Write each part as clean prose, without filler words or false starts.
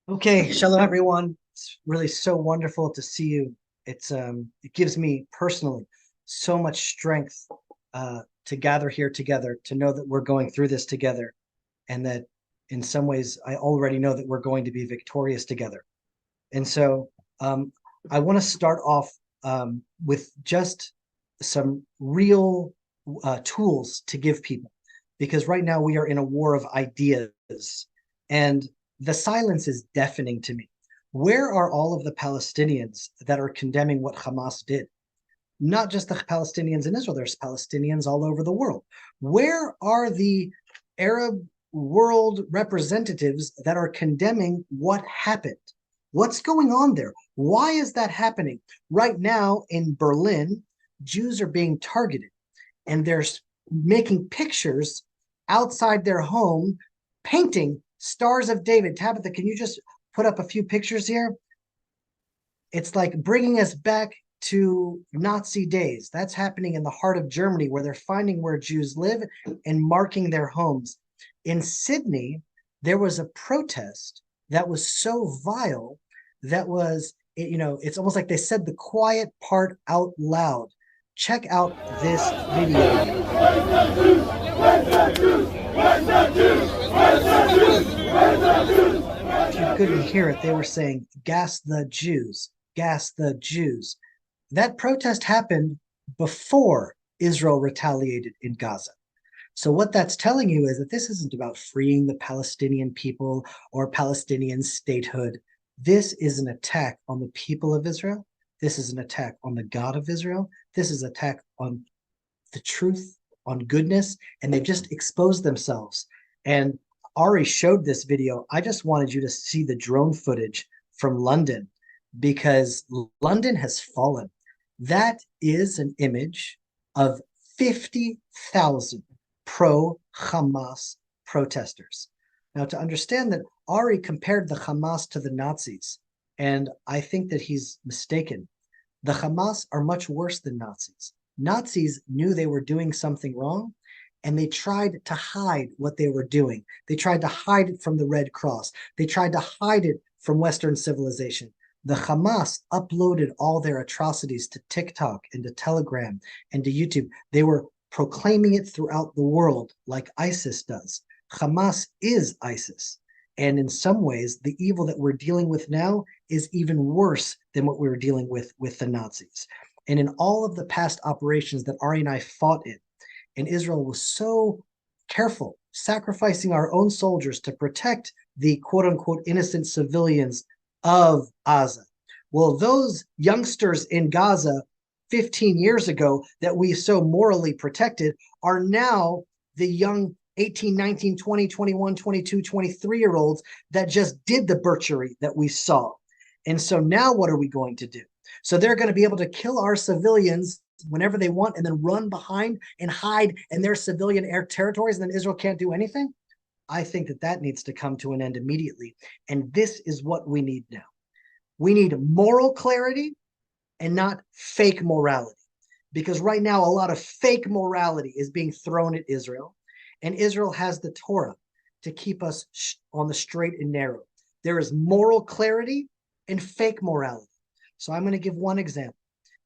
Okay, shalom everyone. It's really so wonderful to see you. It gives me personally so much strength to gather here together, to know that we're going through this together, and that in some ways I already know that we're going to be victorious together. And so I want to start off with just some real tools to give people, because right now we are in a war of ideas, and the silence is deafening to me. Where are all of the Palestinians that are condemning what Hamas did? Not just the Palestinians in Israel, there's Palestinians all over the world. Where are the Arab world representatives that are condemning what happened? What's going on there? Why is that happening? Right now in Berlin, Jews are being targeted, and they're making pictures outside their home, painting Stars of David. Tabitha, can you just put up a few pictures here? It's like bringing us back to Nazi days. That's happening in the heart of Germany, where they're finding where Jews live and marking their homes. In Sydney, there was a protest that was so vile that was, it's almost like they said the quiet part out loud. Check out this video here. If you couldn't hear it, they were saying, gas the Jews, gas the Jews. That protest happened before Israel retaliated in Gaza. So what that's telling you is that this isn't about freeing the Palestinian people or Palestinian statehood. This is an attack on the people of Israel. This is an attack on the God of Israel. This is an attack on the truth, on goodness, and they've just exposed themselves. And Ari showed this video. I just wanted you to see the drone footage from London, because London has fallen. That is an image of 50,000 pro-Hamas protesters. Now, to understand that, Ari compared the Hamas to the Nazis, and I think that he's mistaken. The Hamas are much worse than Nazis. Nazis knew they were doing something wrong, and they tried to hide what they were doing. They tried to hide it from the Red Cross. They tried to hide it from Western civilization. The Hamas uploaded all their atrocities to TikTok and to Telegram and to YouTube. They were proclaiming it throughout the world like ISIS does. Hamas is ISIS. And in some ways, the evil that we're dealing with now is even worse than what we were dealing with the Nazis. And in all of the past operations that Ari and I fought in, and Israel was so careful, sacrificing our own soldiers to protect the quote unquote innocent civilians of Gaza. Well, those youngsters in Gaza 15 years ago that we so morally protected are now the young 18, 19, 20, 21, 22, 23-year-olds that just did the butchery that we saw. And so now what are we going to do? So they're going to be able to kill our civilians whenever they want and then run behind and hide in their civilian air territories, and then Israel can't do anything? I think that that needs to come to an end immediately. And this is what we need now. We need moral clarity and not fake morality. Because right now, a lot of fake morality is being thrown at Israel. And Israel has the Torah to keep us on the straight and narrow. There is moral clarity and fake morality. So I'm going to give one example.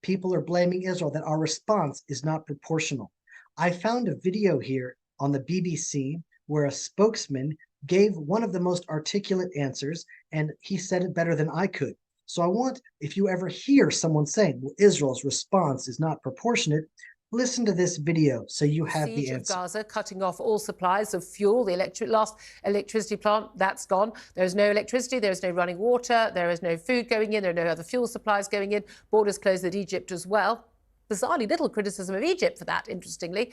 People are blaming Israel that our response is not proportional. I found a video here on the BBC where a spokesman gave one of the most articulate answers, and he said it better than I could. So I want, if you ever hear someone saying, well, Israel's response is not proportionate, listen to this video so you have the answer. Siege of Gaza, cutting off all supplies of fuel. The last electricity plant, that's gone. There is no electricity, there is no running water, there is no food going in, there are no other fuel supplies going in. Borders closed with Egypt as well. Bizarrely little criticism of Egypt for that, interestingly.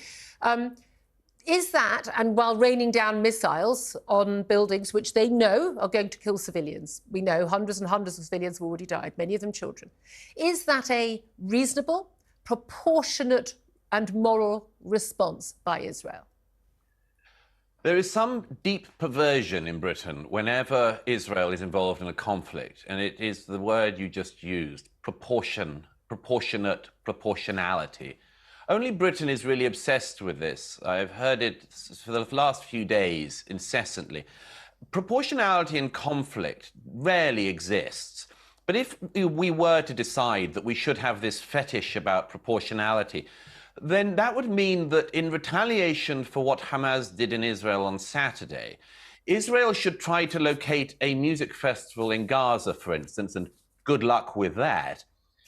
Is that, and while raining down missiles on buildings which they know are going to kill civilians, we know hundreds and hundreds of civilians have already died, many of them children, is that a reasonable, proportionate and moral response by Israel? There is some deep perversion in Britain whenever Israel is involved in a conflict, and it is the word you just used, proportionate, proportionality. Only Britain is really obsessed with this. I've heard it for the last few days incessantly. proportionality in conflict rarely exists. But if we were to decide that we should have this fetish about proportionality, then that would mean that in retaliation for what Hamas did in Israel on Saturday, Israel should try to locate a music festival in Gaza, for instance, and good luck with that,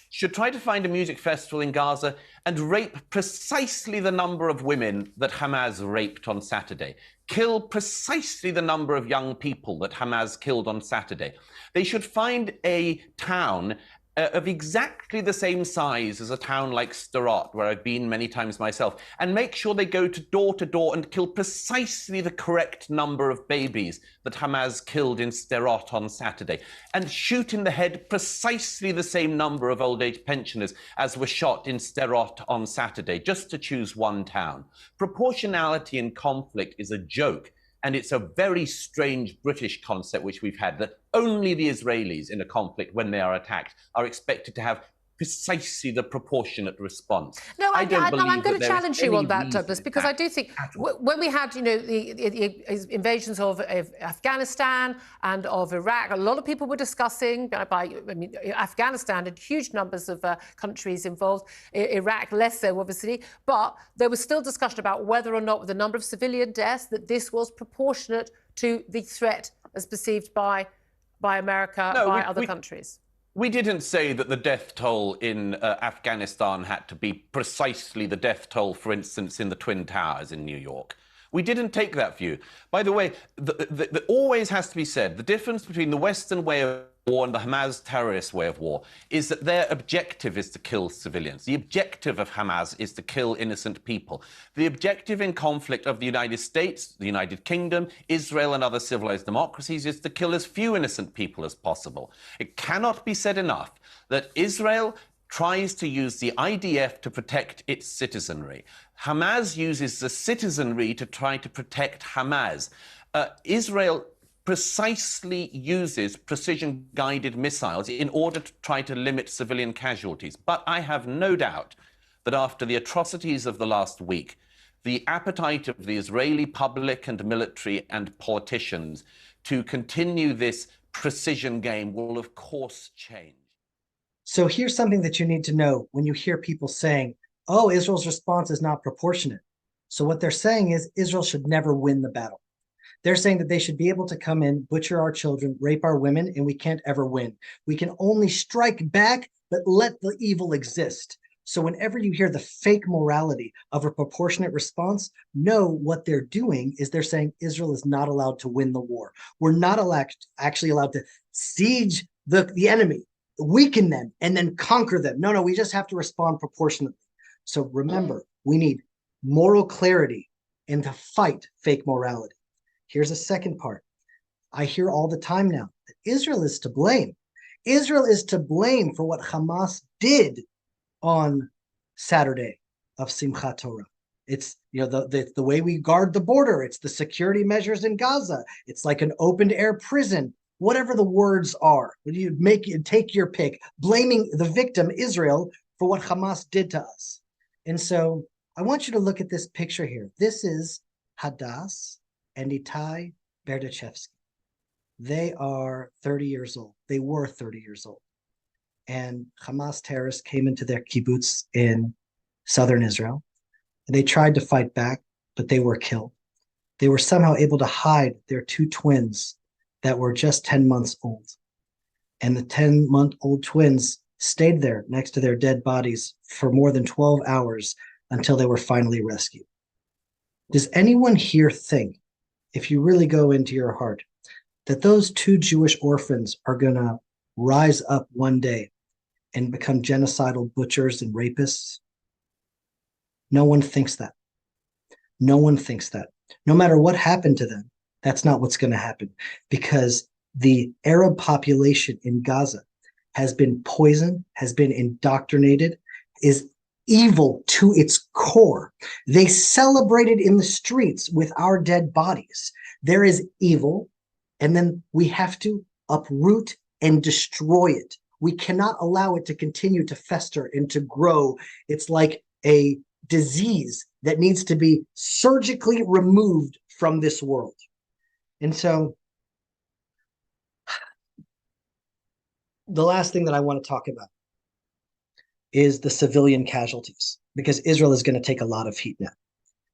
should try to find a music festival in Gaza and rape precisely the number of women that Hamas raped on Saturday, kill precisely the number of young people that Hamas killed on Saturday. They should find a town of exactly the same size as a town like Sderot, where I've been many times myself, and make sure they go to door and kill precisely the correct number of babies that Hamas killed in Sderot on Saturday, and shoot in the head precisely the same number of old age pensioners as were shot in Sderot on Saturday, just to choose one town. Proportionality in conflict is a joke. And it's a very strange British concept which we've had, that only the Israelis in a conflict, when they are attacked, are expected to have precisely the proportionate response. No, I'm going to challenge you on that, Douglas, because I do think when we had, the invasions of Afghanistan and of Iraq, a lot of people were discussing, Afghanistan had huge numbers of countries involved, Iraq less so, obviously, but there was still discussion about whether or not, with the number of civilian deaths, that this was proportionate to the threat as perceived by America, by other countries. We didn't say that the death toll in Afghanistan had to be precisely the death toll, for instance, in the Twin Towers in New York. We didn't take that view. By the way, always has to be said, the difference between the Western way of war and the Hamas terrorist way of war is that their objective is to kill civilians. The objective of Hamas is to kill innocent people. The objective in conflict of the United States, the United Kingdom, Israel and other civilized democracies is to kill as few innocent people as possible. It cannot be said enough that Israel tries to use the IDF to protect its citizenry. Hamas uses the citizenry to try to protect Hamas. Israel precisely uses precision-guided missiles in order to try to limit civilian casualties. But I have no doubt that after the atrocities of the last week, the appetite of the Israeli public and military and politicians to continue this precision game will, of course, change. So here's something that you need to know when you hear people saying, oh, Israel's response is not proportionate. So what they're saying is Israel should never win the battle. They're saying that they should be able to come in, butcher our children, rape our women, and we can't ever win. We can only strike back, but let the evil exist. So whenever you hear the fake morality of a proportionate response, know what they're doing is they're saying Israel is not allowed to win the war. We're not actually allowed to siege the enemy, weaken them, and then conquer them. No, we just have to respond proportionately. So remember, we need moral clarity and to fight fake morality. Here's a second part. I hear all the time now that Israel is to blame. Israel is to blame for what Hamas did on Saturday of Simchat Torah. It's the way we guard the border. It's the security measures in Gaza. It's like an open air prison. Whatever the words are, when you take your pick, blaming the victim Israel for what Hamas did to us. And so I want you to look at this picture here. This is Hadas and Itai Berdachevsky. They are 30 years old. They were 30 years old. And Hamas terrorists came into their kibbutz in southern Israel. And they tried to fight back, but they were killed. They were somehow able to hide their two twins that were just 10 months old. And the 10-month-old twins stayed there next to their dead bodies for more than 12 hours until they were finally rescued. Does anyone here think, if you really go into your heart, that those two Jewish orphans are going to rise up one day and become genocidal butchers and rapists? No one thinks that. No one thinks that. No matter what happened to them, that's not what's going to happen, because the Arab population in Gaza has been poisoned, has been indoctrinated, is evil to its core. They celebrated in the streets with our dead bodies. There is evil, and then we have to uproot and destroy it. We cannot allow it to continue to fester and to grow. It's like a disease that needs to be surgically removed from this world. And so The last thing that I want to talk about is the civilian casualties, because Israel is going to take a lot of heat now.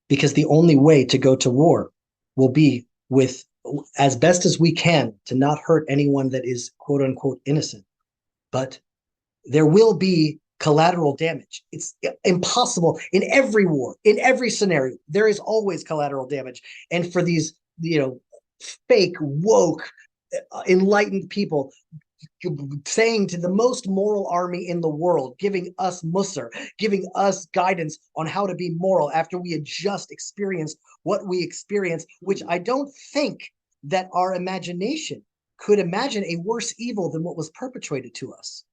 Because the only way to go to war will be with, as best as we can, to not hurt anyone that is quote unquote innocent. But there will be collateral damage. It's impossible in every war, in every scenario. There is always collateral damage. And for these, fake, woke, enlightened people saying to the most moral army in the world, giving us Musar, giving us guidance on how to be moral after we had just experienced what we experienced, which I don't think that our imagination could imagine a worse evil than what was perpetrated to us.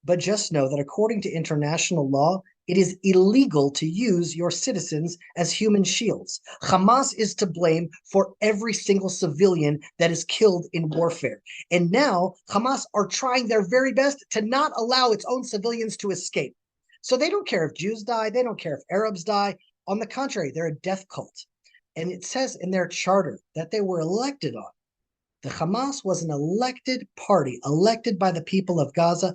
But just know that according to international law, it is illegal to use your citizens as human shields. Hamas is to blame for every single civilian that is killed in warfare. And now Hamas are trying their very best to not allow its own civilians to escape. So they don't care if Jews die. They don't care if Arabs die. On the contrary, they're a death cult. And it says in their charter that they were elected on. The Hamas was an elected party, elected by the people of Gaza,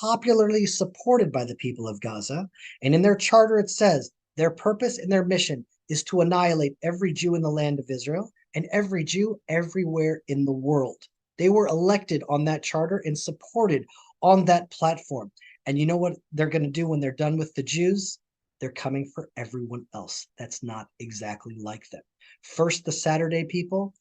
popularly supported by the people of Gaza. And in their charter, it says their purpose and their mission is to annihilate every Jew in the land of Israel and every Jew everywhere in the world. They were elected on that charter and supported on that platform. And you know what they're going to do when they're done with the Jews? They're coming for everyone else that's not exactly like them. First, the Saturday people,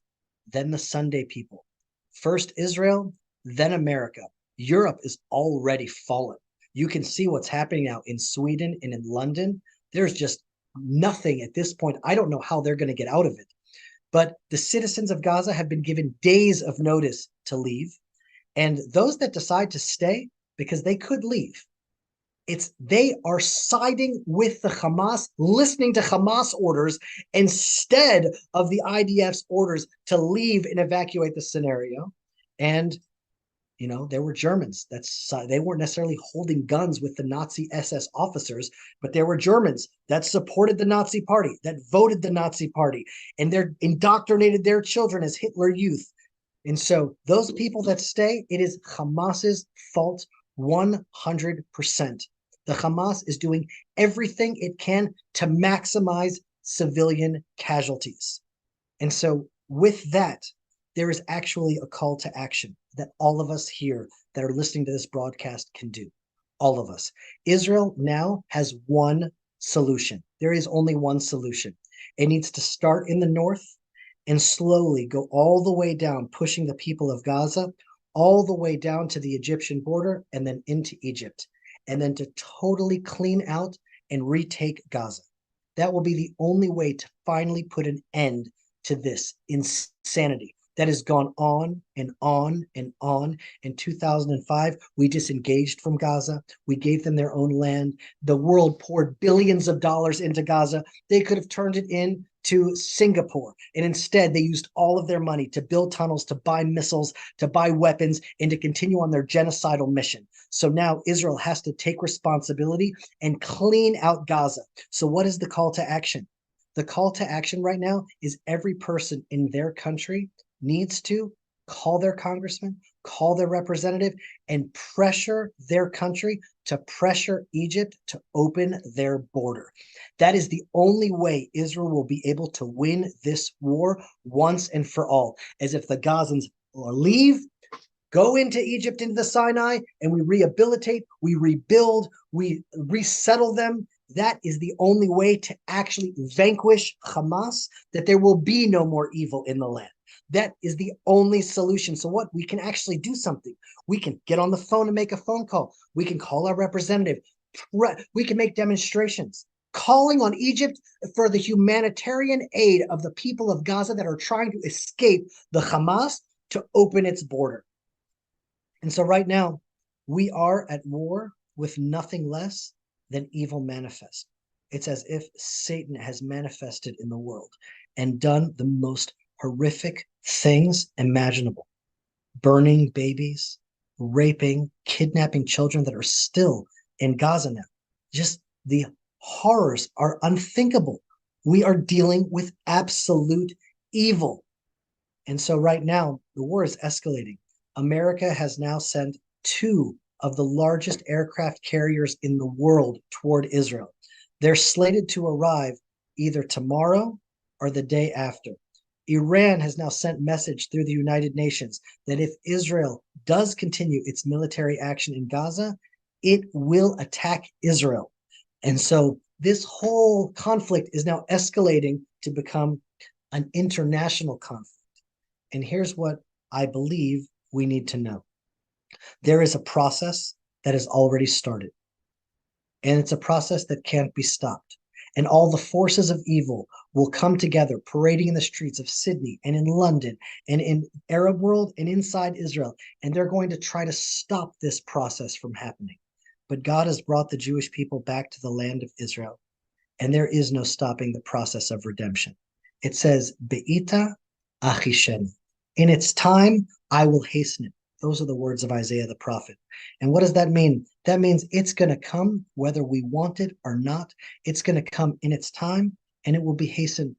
then the Sunday people. First Israel, then America. Europe is already fallen. You can see what's happening now in Sweden and in London. There's just nothing at this point. I don't know how they're going to get out of it. But the citizens of Gaza have been given days of notice to leave. And those that decide to stay, because they could leave, they are siding with the Hamas, listening to Hamas orders instead of the IDF's orders to leave and evacuate the scenario. And there were Germans. They weren't necessarily holding guns with the Nazi SS officers, but there were Germans that supported the Nazi party, that voted the Nazi party, and they're indoctrinated their children as Hitler youth. And so those people that stay, it is Hamas's fault 100%. The Hamas is doing everything it can to maximize civilian casualties. And so with that, there is actually a call to action that all of us here that are listening to this broadcast can do. All of us. Israel now has one solution. There is only one solution. It needs to start in the north and slowly go all the way down, pushing the people of Gaza all the way down to the Egyptian border and then into Egypt, and then to totally clean out and retake Gaza. That will be the only way to finally put an end to this insanity that has gone on and on and on. In 2005, we disengaged from Gaza. We gave them their own land. The world poured billions of dollars into Gaza. They could have turned it into Singapore. And instead, they used all of their money to build tunnels, to buy missiles, to buy weapons, and to continue on their genocidal mission. So now Israel has to take responsibility and clean out Gaza. So what is the call to action? The call to action right now is every person in their country needs to call their congressman, call their representative, and pressure their country to pressure Egypt to open their border. That is the only way Israel will be able to win this war once and for all. As if the Gazans leave, go into Egypt, into the Sinai, and we rehabilitate, we rebuild, we resettle them. That is the only way to actually vanquish Hamas, that there will be no more evil in the land. That is the only solution. So what? We can actually do something. We can get on the phone and make a phone call. We can call our representative. We can make demonstrations calling on Egypt for the humanitarian aid of the people of Gaza that are trying to escape the Hamas to open its border. And so right now, we are at war with nothing less than evil manifest. It's as if Satan has manifested in the world and done the most horrific things imaginable. Burning babies, raping, kidnapping children that are still in Gaza now. Just the horrors are unthinkable. We are dealing with absolute evil. And so right now, the war is escalating. America has now sent two of the largest aircraft carriers in the world toward Israel. They're slated to arrive either tomorrow or the day after. Iran has now sent message through the United Nations that if Israel does continue its military action in Gaza, it will attack Israel. And so this whole conflict is now escalating to become an international conflict. And here's what I believe we need to know. There is a process that has already started, and it's a process that can't be stopped. And all the forces of evil will come together, parading in the streets of Sydney and in London and in Arab world and inside Israel. And they're going to try to stop this process from happening. But God has brought the Jewish people back to the land of Israel, and there is no stopping the process of redemption. It says, Be'ita achishen. In its time, I will hasten it. Those are the words of Isaiah the prophet. And what does that mean? That means it's going to come whether we want it or not. It's going to come in its time, and it will be hastened.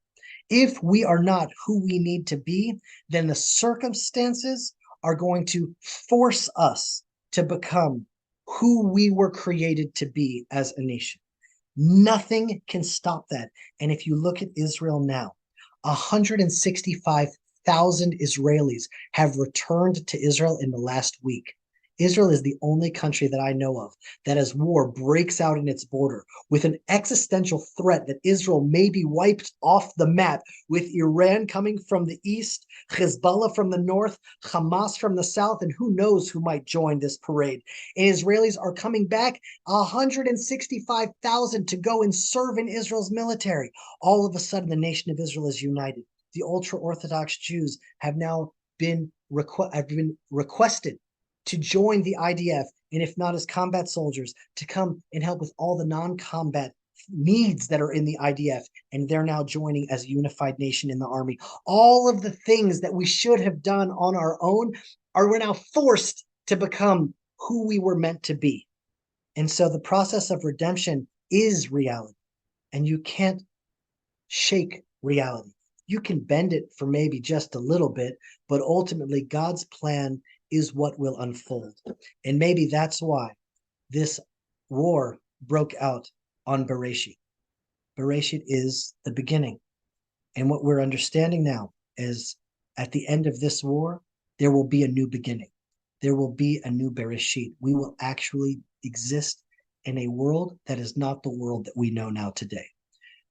If we are not who we need to be, then the circumstances are going to force us to become who we were created to be as a nation. Nothing can stop that. And if you look at Israel now, 165,000 Israelis have returned to Israel in the last week. Israel is the only country that I know of that as war breaks out in its border with an existential threat that Israel may be wiped off the map, with Iran coming from the east, Hezbollah from the north, Hamas from the south, and who knows who might join this parade. And Israelis are coming back, 165,000 to go and serve in Israel's military. All of a sudden, the nation of Israel is united. The ultra-Orthodox Jews have now been requested to join the IDF, and if not as combat soldiers, to come and help with all the non-combat needs that are in the IDF, and they're now joining as a unified nation in the army. All of the things that we should have done on our own we're now forced to become who we were meant to be. And so the process of redemption is reality, and you can't shake reality. You can bend it for maybe just a little bit, but ultimately God's plan is what will unfold. And maybe that's why this war broke out on Bereshit. Bereshit is the beginning. And what we're understanding now is at the end of this war, there will be a new beginning. There will be a new Bereshit. We will actually exist in a world that is not the world that we know now today.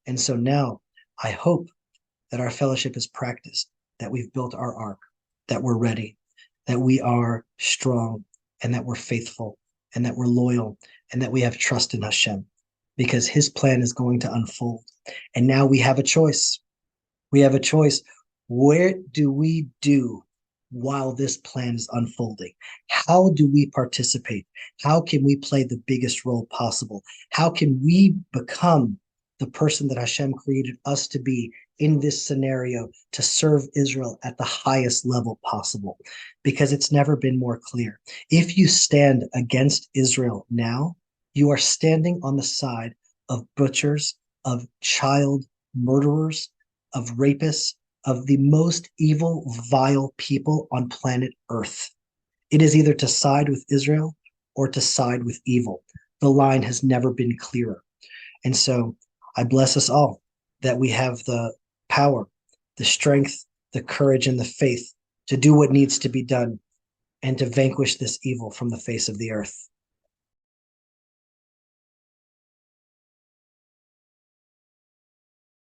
And so now I hope that our fellowship is practiced, that we've built our ark, that we're ready, that we are strong, and that we're faithful, and that we're loyal, and that we have trust in Hashem, because his plan is going to unfold. And now we have a choice. We have a choice. Where do we do while this plan is unfolding? How do we participate? How can we play the biggest role possible? How can we become the person that Hashem created us to be in this scenario, to serve Israel at the highest level possible? Because it's never been more clear. If you stand against Israel now, you are standing on the side of butchers, of child murderers, of rapists, of the most evil, vile people on planet Earth. It is either to side with Israel or to side with evil. The line has never been clearer. And so I bless us all that we have the power, the strength, the courage, and the faith to do what needs to be done and to vanquish this evil from the face of the earth.